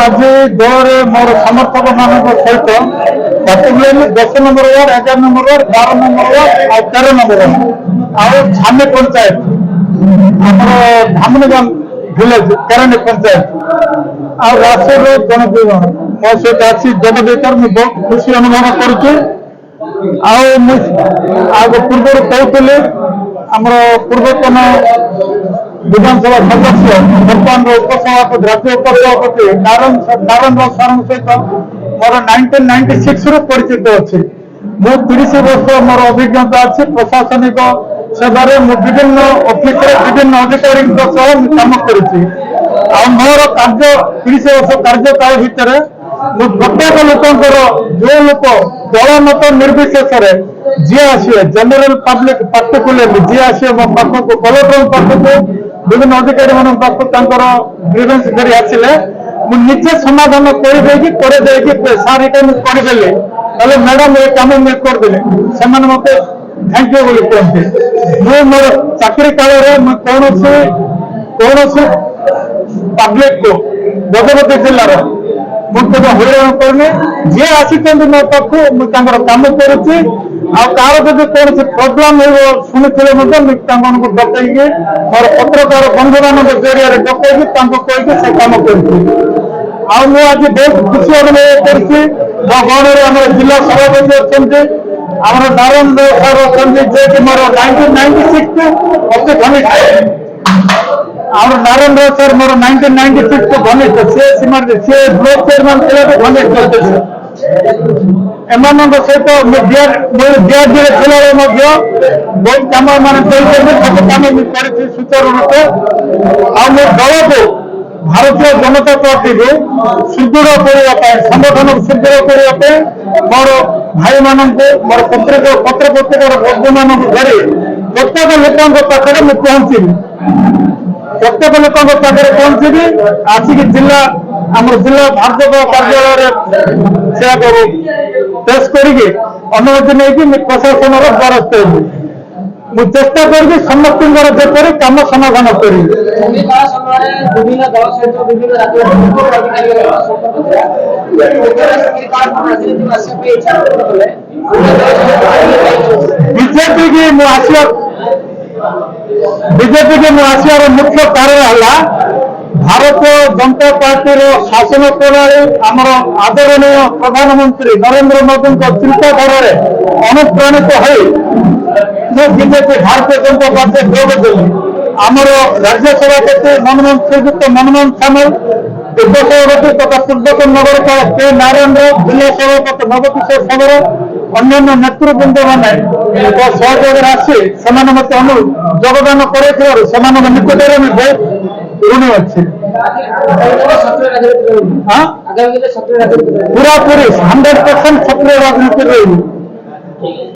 आज दौर मोर समर्थक मान सहित particularly 10 number ward 11 number ward 12 number ward और 13 नंबर वार्ड आउ छाने पंचायत आमर धामनगाम विलेज केरानी पंचायत आ राष्ट्र जन मो सहित अच्छी जोगदेकर मुझे बहुत खुशी अनुभव करुच्ची पूर्व कहते आमर पूर्वतन विधानसभा सदस्य वर्तमान उपसभापति राज्य उपसभापति नारायण सार सहित मोर 1996 रु परिचित अच्छी मु 30 वर्ष मोर अभिज्ञता अच्छी प्रशासनिक सेवार विभिन्न ऑफिस विभिन्न अधिकारी काम करुच्ची मोर कार्य 30 वर्ष कार्यकाल भितर प्रत्येक लोकर जो लोक दल मत निर्विशेष जी आसे जनरल पब्लिक पार्टिकुलरली जी आसे मो पाखक कलेक्टर पाखक विभिन्न अधिकारी मान पाखक ग्रीवेंस कर आसिले निजे समाधान करदे सार ये करदे मैडम ये कम मुझे करदे से मत थैंक यू बोली कहते मु मोर चाकरी काल कौन पब्लिक को गजपति जिलार मुझे हईराण करनी जी आसी मो पाखु मुझे कम करुच्ची आर जब कौन प्रोब्लेम शुणी डकई मोर पत्रकार बंधु मान जरिए डकई कही से कम कर आज बहुत खुशी अनुभव कर जिला सभापति अच्छा आम नारायण सर अच्छा जे मोर 1996 अति घनिष्ठ आम नारायण सर मोर 1996 को घनिष्ठ सी ब्लॉक चेयरमैन थे घनिष्ठ एम सहित डीआरडी बहुत कम मान सब कम कर सुचारू रूपे दल को भारतीय जनता पार्टी को सुदृढ़ करने संगठन सुदृढ़ करने मोर भाई मान मोर पत्र पत्रिकार बंधु मान धरी प्रत्येक लोक पाखे मुझे पहुंची प्रत्येक लोक पाखे पहुंची आसिक जिला आम जिला भाजपा कार्यालय से पेश करके अनुमति नहीं प्रशासन द्वारस्थ मुझे चेष्टा करी समस्त जेपरी कम समाधान करी बीजेपी की बीजेपी की आसार मुख्य कारण है भारतीय जनता पार्टी शासन प्रणाली आमर आदरणीय प्रधानमंत्री नरेंद्र मोदी चिंताधारा अनुप्राणित हो बीजेपी भारतीय जनता पार्टी जोग देली आमर राज्य सभापति मनमोहन श्रीजुक्त मनमोहन सामल उपसभापति तथा पूर्वतन नगरपाल के नारायण जिला सभापति नवकिशोर सागर अन्य नेतृवृंद मैंने सहयोग आसी से योगदान कर निकटरे बहुत ऋणी अच्छी पूरा पूरी 100% सक्रिय राजनीति रही।